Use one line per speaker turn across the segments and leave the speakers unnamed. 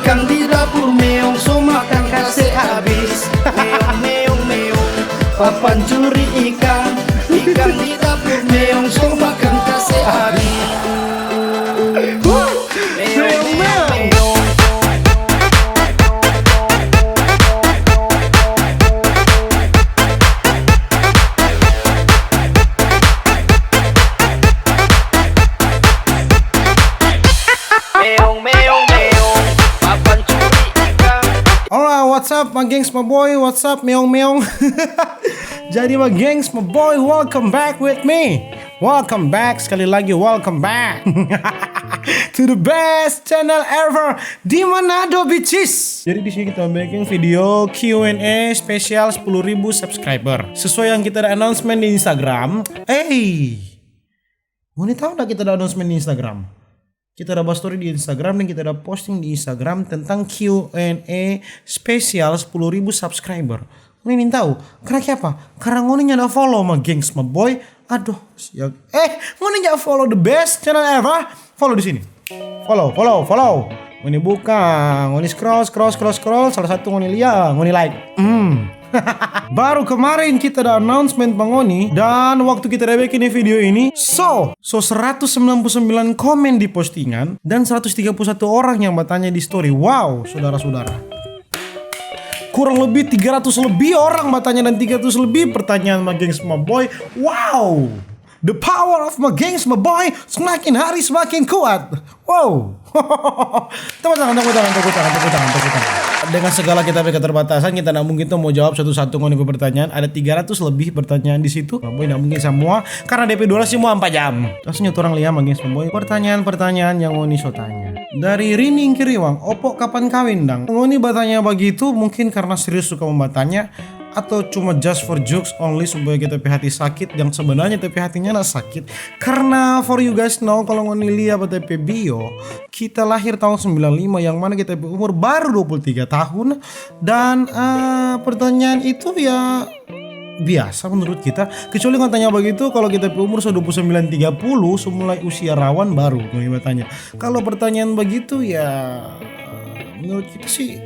Ikan di dapur meong, so makan kasih habis. Meong, meong, meong, papan curi ikan. Ikan di dapur meong, so makan kasih habis. Meong, meong, meong. Meong, meong, meong, papan curi ikan.
Alright, what's up my gengs, my boy? What's up, meong-meong? Jadi my gengs, my boy, welcome back with me. Welcome back, sekali lagi welcome back to the best channel ever di Manado bitches. Jadi di sini kita bikin video Q&A spesial 10.000 subscriber. Sesuai yang kita ada announcement di Instagram. Mau nih tahu nggak kita ada announcement di Instagram? Kita ada bahas story di Instagram dan kita ada posting di Instagram tentang Q&A spesial 10.000 subscriber. Ngoni ingin tahu? Karena apa? Karena ngoni nyada follow ma gengs, ma boy. Aduh, siap. Ngoni nyada follow the best channel ever. Follow di sini. Follow. Ngoni buka, ngoni scroll. Salah satu ngoni lihat, ngoni like. Baru kemarin kita ada announcement Bang Oni. Dan waktu kita udah bikin video ini So 199 komen di postingan dan 131 orang yang bertanya di story. Wow, saudara-saudara, kurang lebih 300 lebih orang bertanya dan 300 lebih pertanyaan my gengs my boy. Wow, the power of my gengs my boy semakin hari semakin kuat. Wow. Tepuk tangan. Dengan segala kita punya keterbatasan, kita tidak mungkin tuh mau jawab satu-satu ngoni pertanyaan. Ada 300 lebih pertanyaan di situ. Boy tidak mungkin semua karena DP durasi semua 4 jam. Terus orang lihat magis boy pertanyaan-pertanyaan yang ngoni so tanya. Dari Rining Kiriwang, opo kapan kawin dang? Ngoni bertanya begitu mungkin karena serius suka membatanya atau cuma just for jokes only supaya kita hati sakit, yang sebenarnya tapi hatinya nak sakit. Karena for you guys know, kalau ngoni lihat TP bio, kita lahir tahun 95 yang mana kita umur baru 23 tahun. Dan pertanyaan itu ya biasa menurut kita. Kecuali kalau tanya begitu kalau kita umur 29-30 semulai usia rawan baru ngoni bertanya. Kalau pertanyaan begitu ya menurut kita sih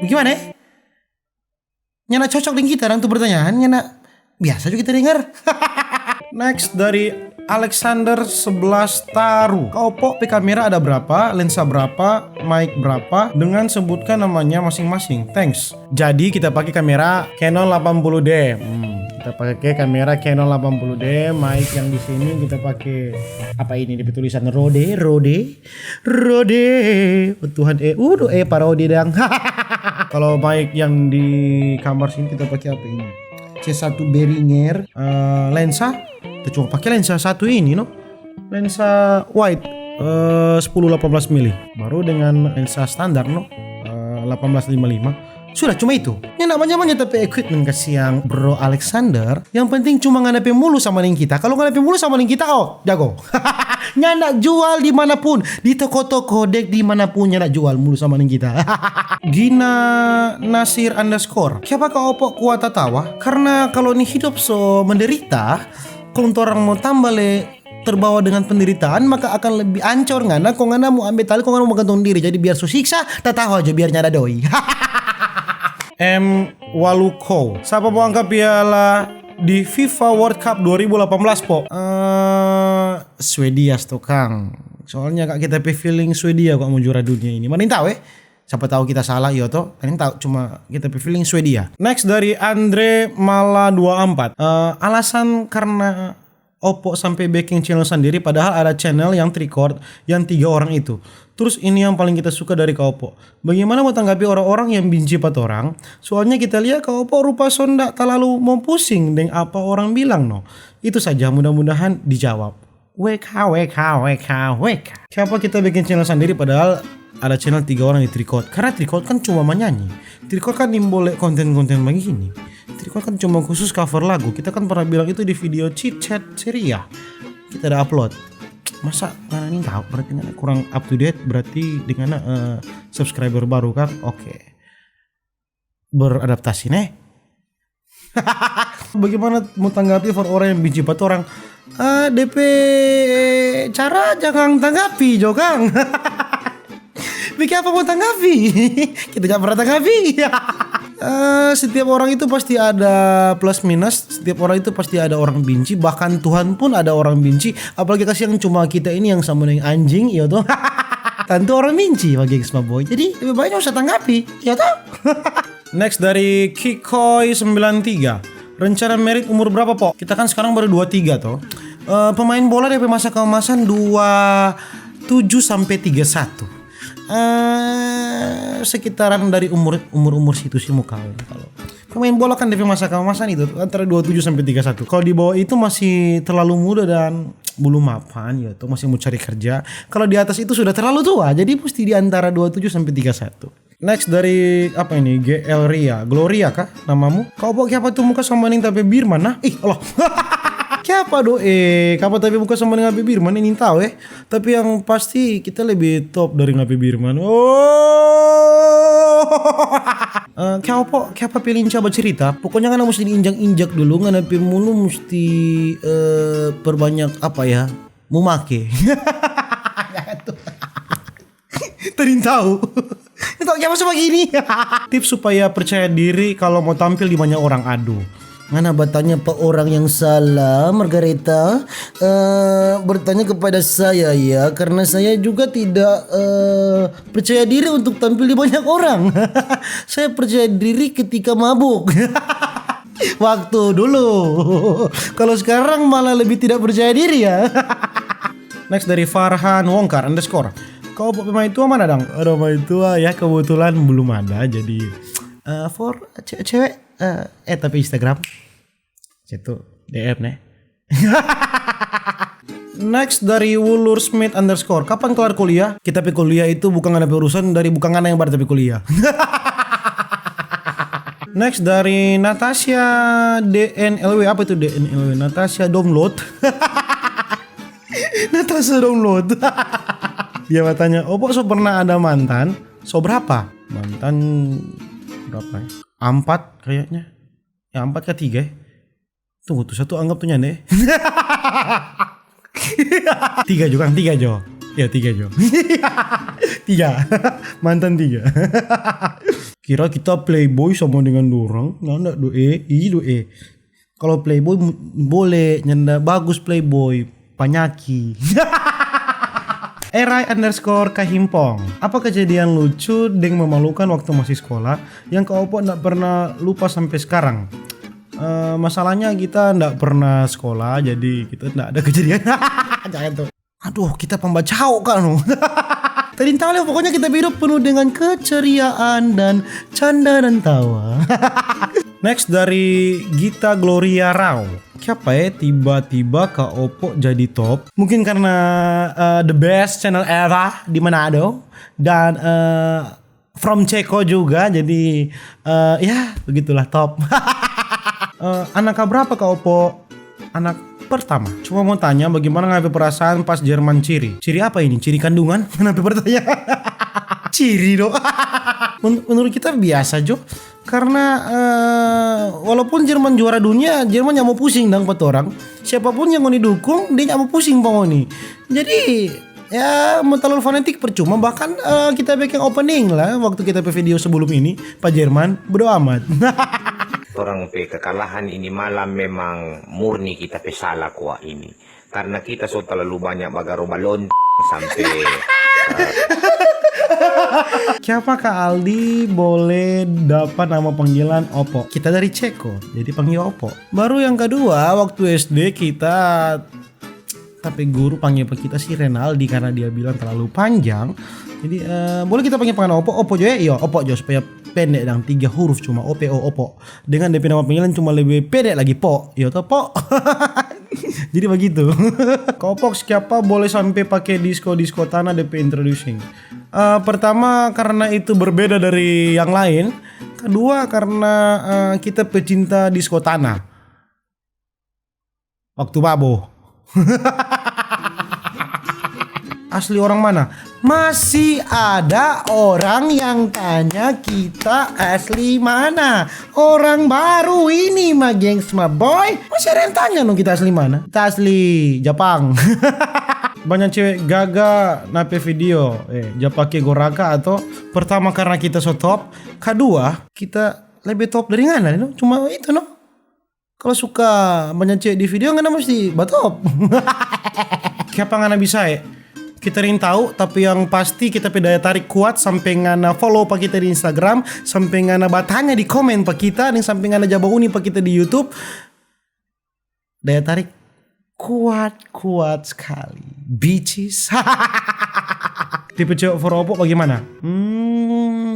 gimana ya? Nyana cocok dengan kita orang tuh pertanyaan, nyana biasa juga kita dengar. Next dari Alexander 11 Taru. Oppo P kamera ada berapa? Lensa berapa? Mic berapa? Dengan sebutkan namanya masing-masing. Thanks. Jadi kita pakai kamera Canon 80D. Kita pakai kamera Canon 80D. Mic yang di sini kita pakai apa ini? Di tulisan Rode. Tuhan parodi dang. Kalau mic yang di kamar sini kita pakai apa ini? C1 Behringer. Lensa kita cuma pakai lensa satu ini no. Lensa wide 10-18 mili. Baru dengan lensa standar no 18-55. Sudah cuma itu. Yang namanya tapi equipment kasih yang bro Alexander. Yang penting cuma ngadepin mulu sama ning kita. Kalau ngadepin mulu sama ning kita jago. Nyandak jual dimanapun, di toko-toko dek dimanapun nyandak jual mulu sama ning kita. Gina Nasir _ siapakah Oppo kuat tawa? Karena kalau nih hidup so menderita, kalau orang mau tambah terbawa dengan penderitaan maka akan lebih ancur ngana. Kok ngana mau ambil tali, kok ngana mau gantung diri. Jadi biar susah tak tahu aja biar nyada doi. M Waluko, siapa mau angkat piala di FIFA World Cup 2018 po? Swedia Kang. Soalnya kak kita feeling Swedia kok mau juara dunia ini. Mana yang tahu siapa tahu kita salah iya toh. Mana yang tahu cuma kita feeling Swedia. Next dari Andre Mala 24. Alasan karena Oppo sampai backing channel sendiri padahal ada channel yang record yang 3 orang itu. Terus ini yang paling kita suka dari Kak Oppo. Bagaimana mau tanggapi orang-orang yang benci pat orang? Soalnya kita lihat Kak Oppo rupa sonda terlalu mau pusing dengan apa orang bilang no. Itu saja, mudah-mudahan dijawab. WK. Siapa kita bikin channel sendiri padahal ada channel 3 orang di record? Karena record kan cuma menyanyi. Record kan boleh konten-konten begini. Record kan cuma khusus cover lagu. Kita kan pernah bilang itu di video chit chat ceria. Kita ada upload. Masa mana ini tahu berarti kurang up to date, berarti dengan subscriber baru kan? Oke. Beradaptasi nih. Bagaimana mau tanggapi for orang yang benci pat orang? DP cara jangan tanggapi Jokang. Bikin apa mau tanggapi? Kita gak pernah tanggapi. Setiap orang itu pasti ada plus minus. Setiap orang itu pasti ada orang benci. Bahkan Tuhan pun ada orang benci. Apalagi kasih yang cuma kita ini yang sama dengan anjing, ya toh. Tentu orang benci bagi Xma Boy. Jadi lebih baik usah tanggapi, ya toh. Next dari Kikoi 93. Rencana merit umur berapa, Pok? Kita kan sekarang baru 23 toh. Pemain bola dari masa keemasan 27 sampai 31. Sekitaran dari umur situ sih mau kawin. Kalau pemain bola kan dari masa keemasan itu antara 27 sampai 31. Kalau di bawah itu masih terlalu muda dan belum mapan ya tuh, masih mau cari kerja. Kalau di atas itu sudah terlalu tua. Jadi mesti di antara 27 sampai 31. Next dari apa ini? GL Ria. Gloria kah namamu? Kau bawa siapa tuh muka sama ning tapi Birman nah? Allah. Siapa doe? Kamu tapi muka sama dengan Ngapi Birman ini tahu Tapi yang pasti kita lebih top dari Ngapi Birman. Oh. Siapa pilih coba cerita? Pokoknya kan mesti diinjak-injak dulu, nganapi mulu mesti perbanyak apa ya? Mumake. Tadi tahu. Itu siapa sebagai ini? Tips supaya percaya diri kalau mau tampil di banyak orang. Aduh. Mana bertanya Pak orang yang salah, Margareta bertanya kepada saya ya, karena saya juga tidak percaya diri untuk tampil di banyak orang. Saya percaya diri ketika mabuk. Waktu dulu. Kalau sekarang malah lebih tidak percaya diri ya. Next dari Farhan Wongkar _ Kau pemain tua mana dong? Pemain tua ya kebetulan belum ada, jadi for cewek tapi Instagram itu DM nih. Next dari Wulur Smith _ Kapan kelar kuliah? Kita pergi kuliah itu bukan ada urusan dari bukan ana yang baru tapi kuliah. Next dari Natasha DNLW. Apa itu DNLW? Natasha download. Natasha download. Dia bertanya, Opo so pernah ada mantan? So berapa? Mantan berapa ya? 4 kayaknya. Ya 4 ke 3 ya? Tunggu tuh satu anggap tuh nyane. 3 juga, 3 Jo. Ya 3 Jo. 3. Mantan 3. Kira kita playboy sama dengan dorang. Nggak doe. Kalau playboy boleh nyanda bagus playboy. Panyaki. Erai _ Kahimpong. Apa kejadian lucu dan memalukan waktu masih sekolah yang kau Opo nggak pernah lupa sampai sekarang? Masalahnya kita nggak pernah sekolah, jadi kita nggak ada kejadian. Jangan tuh. Aduh, kita pembacau kan. Tadi tahu ya, pokoknya kita hidup penuh dengan keceriaan dan canda dan tawa. Next dari Gita Gloria Rao. Siapa ya tiba-tiba Kak Opo jadi top? Mungkin karena the best channel ever di Manado dan from Ceko juga, jadi ya begitulah top. Anak berapa Kak Opo? Anak pertama. Cuma mau tanya bagaimana ngapain perasaan pas Jerman ciri? Ciri apa ini? Ciri kandungan? Kenapa bertanya? Ciri dong. Menurut kita biasa Jo. Karena walaupun Jerman juara dunia, Jerman yang mau pusing dong buat orang. Siapapun yang mau didukung, dia yang mau pusing pokoknya. Jadi ya mau terlalu fanatik percuma. Bahkan kita bikin opening lah waktu kita video sebelum ini Pak Jerman bodo amat.
Orang kekalahan ini malam memang murni kita salah kuah ini. Karena kita so terlalu banyak bagaro balon sampai
Siapa Kak Aldi boleh dapat nama panggilan Opo? Kita dari Ceko, jadi panggil Opo. Baru yang kedua, waktu SD kita, tapi guru panggil kita si Renaldi karena dia bilang terlalu panjang. Jadi boleh kita panggil panggilan Opo? Opo Jo ya? Iya, Opo Jo supaya pendek dan 3 huruf cuma OPO Opo. Dengan DP nama panggilan cuma lebih pendek lagi Po. Iya toh Po. Jadi begitu. Kopok siapa boleh sampai pakai disco tanah DP introducing. Pertama karena itu berbeda dari yang lain. Kedua karena kita pecinta disco tanah. Waktu babo. asli orang mana? Masih ada orang yang tanya kita asli mana. Orang baru ini mah gengs mah boy. Masih ada yang tanya dong kita asli mana. Kita asli Jepang. Banyak cewek gaga nape video Japake Goraka atau pertama karena kita so top, kedua kita lebih top dari ngana no? Cuma itu no. Kalau suka banyak cewek di video ngana mesti batop. Siapa ngana bisa kita ring tahu, tapi yang pasti kita daya tarik kuat sampai ngana follow pak kita di Instagram, sampai ngana batanya di komen pak kita, dan sampai ngana jaba uni pak kita di YouTube. Daya tarik kuat sekali, bitches. Tipe cewek for opo bagaimana?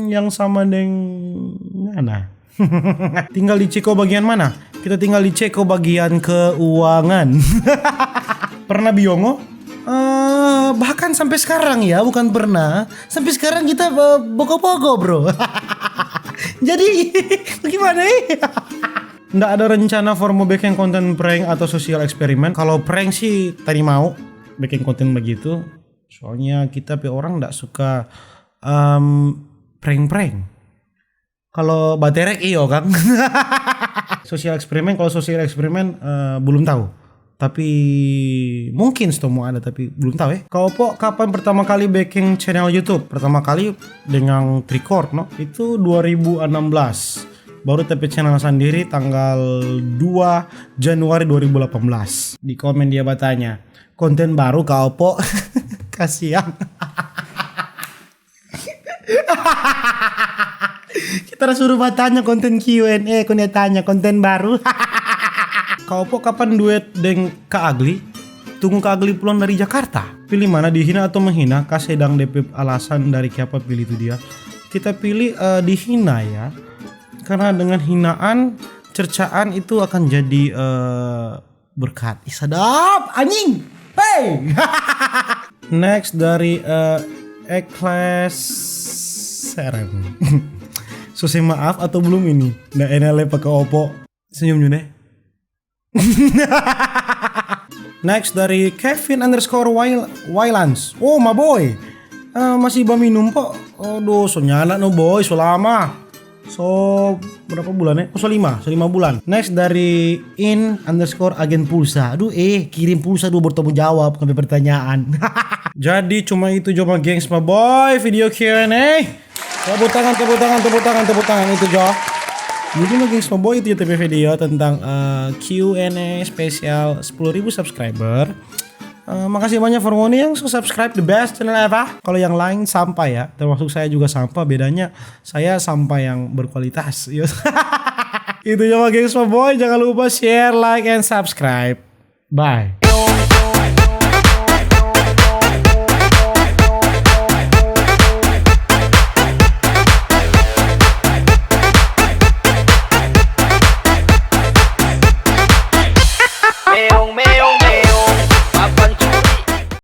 Yang sama dengan ngana. Tinggal di Ceko bagian mana? Kita tinggal di Ceko bagian keuangan. Pernah biongo? Bahkan sampai sekarang ya, bukan pernah. Sampai sekarang kita boko-boko bro. Jadi gimana Nggak ada rencana for mau bikin konten prank atau sosial eksperimen. Kalau prank sih tadi mau bikin konten begitu. Soalnya kita orang nggak suka prank-prank. Kalau baterek iyo kan. Sosial eksperimen, kalau sosial eksperimen belum tahu. Tapi mungkin mau ada, tapi belum tahu Kau kapan pertama kali bikin channel YouTube? Pertama kali dengan record no? Itu 2016. Baru TP channel sendiri tanggal 2 Januari 2018. Di komen dia batanya, konten baru kau kasihan. Kita suruh batanya konten Q&A, kau tanya konten baru. Kau kapan duet dengan Kak Agli? Tunggu Kak Agli pulang dari Jakarta. Pilih mana, dihina atau menghina? Kasih sedang DP alasan dari siapa pilih itu dia. Kita pilih dihina ya. Karena dengan hinaan, cercaan itu akan jadi berkat. Sadap anjing. Hey. Next dari Ekles Serem. Susah maaf atau belum ini? Nggak enak pakai opo. Senyum deh. Next dari Kevin_Wylans. Oh my boy, masih minum po. Aduh, so nyala no boy, so lama. So berapa bulan so 5 bulan. Next dari in_agen pulsa. Aduh kirim pulsa dulu bertemu jawab sampai pertanyaan. Jadi cuma itu coba gengs my boy video Q&A. Tepuk tangan itu Jo. Jadi lagi my boy itu YouTube video tentang Q&A spesial 10.000 subscriber. Makasih banyak for yang subscribe the best channel ever. Kalau yang lain sampah ya, termasuk saya juga sampah. Bedanya saya sampah yang berkualitas. Itu ya gengs my boy, jangan lupa share, like, and subscribe. Bye.